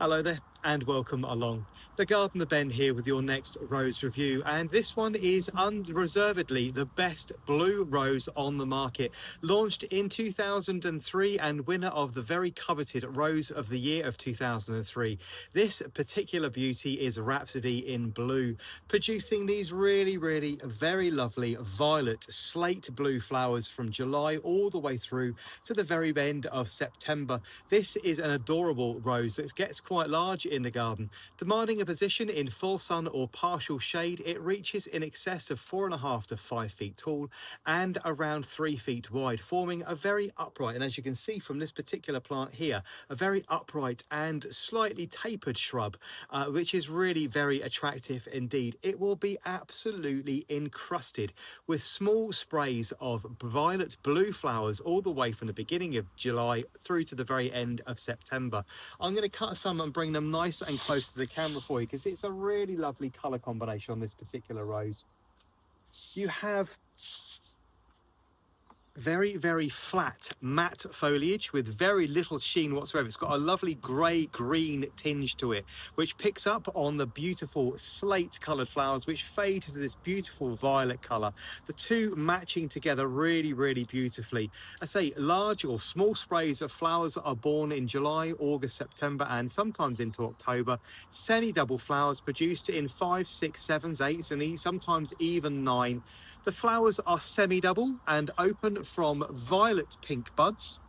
Hello there and welcome along. The Garden the Bend here with your next rose review, and this one is unreservedly the best blue rose on the market. Launched in 2003 and winner of the very coveted Rose of the Year of 2003. This particular beauty is Rhapsody in Blue, producing these really very lovely violet slate blue flowers from July all the way through to the very end of September. This is an adorable rose that gets quite large in the garden. Demanding a position in full sun or partial shade, it reaches in excess of 4.5 to 5 feet tall and around 3 feet wide, forming a very upright, and as you can see from this particular plant here, a very upright and slightly tapered shrub, which is really very attractive indeed. It will be absolutely encrusted with small sprays of violet blue flowers all the way from the beginning of July through to the very end of September. I'm going to cut some and bring them nice and close to the camera for you because it's a really lovely colour combination on this particular rose. You have very flat matte foliage with very little sheen whatsoever. It's got a lovely grey green tinge to it, which picks up on the beautiful slate coloured flowers which fade to this beautiful violet colour, the two matching together really beautifully. I say large or small sprays of flowers are born in July, August, September and sometimes into October. Semi-double flowers produced in 5, 6, 7s, 8s and sometimes even 9. The flowers are semi-double and open from violet pink buds,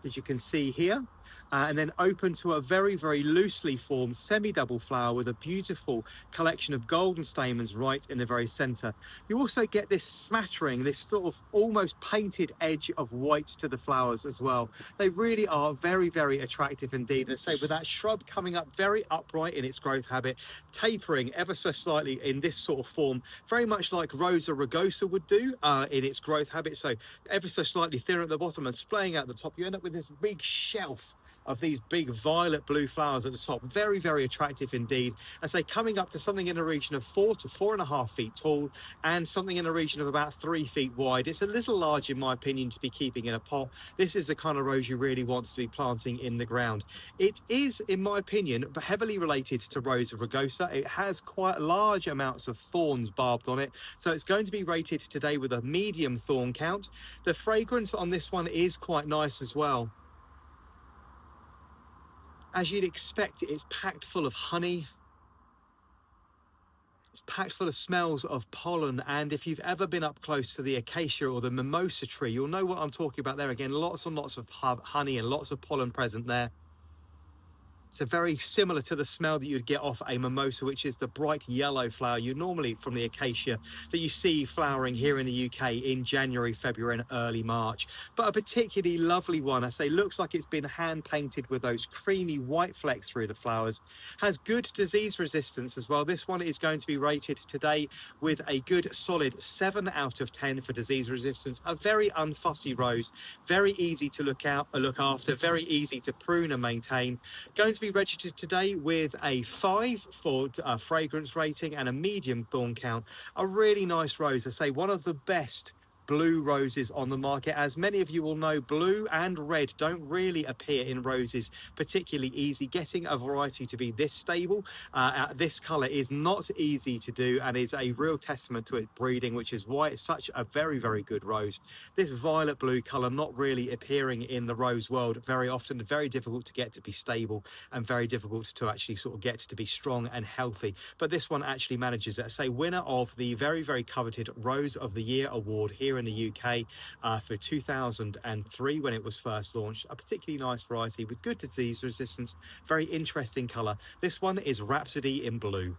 as you can see here, and then open to a very loosely formed semi-double flower with a beautiful collection of golden stamens right in the very center. You also get this smattering, this sort of almost painted edge of white to the flowers as well. They really are very attractive indeed. And say with that shrub coming up very upright in its growth habit, tapering ever so slightly in this sort of form, very much like Rose rugosa would do in its growth habit, so ever so slightly thinner at the bottom and splaying out the top, you end up with this big shelf of these big violet blue flowers at the top. Very attractive indeed. I say coming up to something in the region of 4 to 4.5 feet tall and something in the region of about 3 feet wide. It's a little large in my opinion to be keeping in a pot. This is the kind of rose you really want to be planting in the ground. It is, in my opinion, heavily related to Rose rugosa. It has quite large amounts of thorns barbed on it, so it's going to be rated today with a medium thorn count. The fragrance on this one is quite nice as well. As you'd expect, it's packed full of honey. It's packed full of smells of pollen, and if you've ever been up close to the acacia or the mimosa tree, you'll know what I'm talking about there. Again, lots and lots of honey and lots of pollen present there. So very similar to the smell that you'd get off a mimosa, which is the bright yellow flower you normally from the acacia that you see flowering here in the UK in January, February and early March. But a particularly lovely one, I say, looks like it's been hand painted with those creamy white flecks through the flowers. Has good disease resistance as well. This one is going to be rated today with a good solid 7 out of 10 for disease resistance. A very unfussy rose, very easy to look after, very easy to prune and maintain. Going to be registered today with a 5 for fragrance rating and a medium thorn count. A really nice rose. I say one of the best blue roses on the market. As many of you will know, blue and red don't really appear in roses particularly easy. Getting a variety to be this stable, this color is not easy to do and is a real testament to its breeding, which is why it's such a very good rose. This violet blue color not really appearing in the rose world very often, very difficult to get to be stable and very difficult to actually sort of get to be strong and healthy, but this one actually manages it. Say winner of the very coveted Rose of the Year award here in the UK for 2003 when it was first launched. A particularly nice variety with good disease resistance, very interesting colour. This one is Rhapsody in Blue.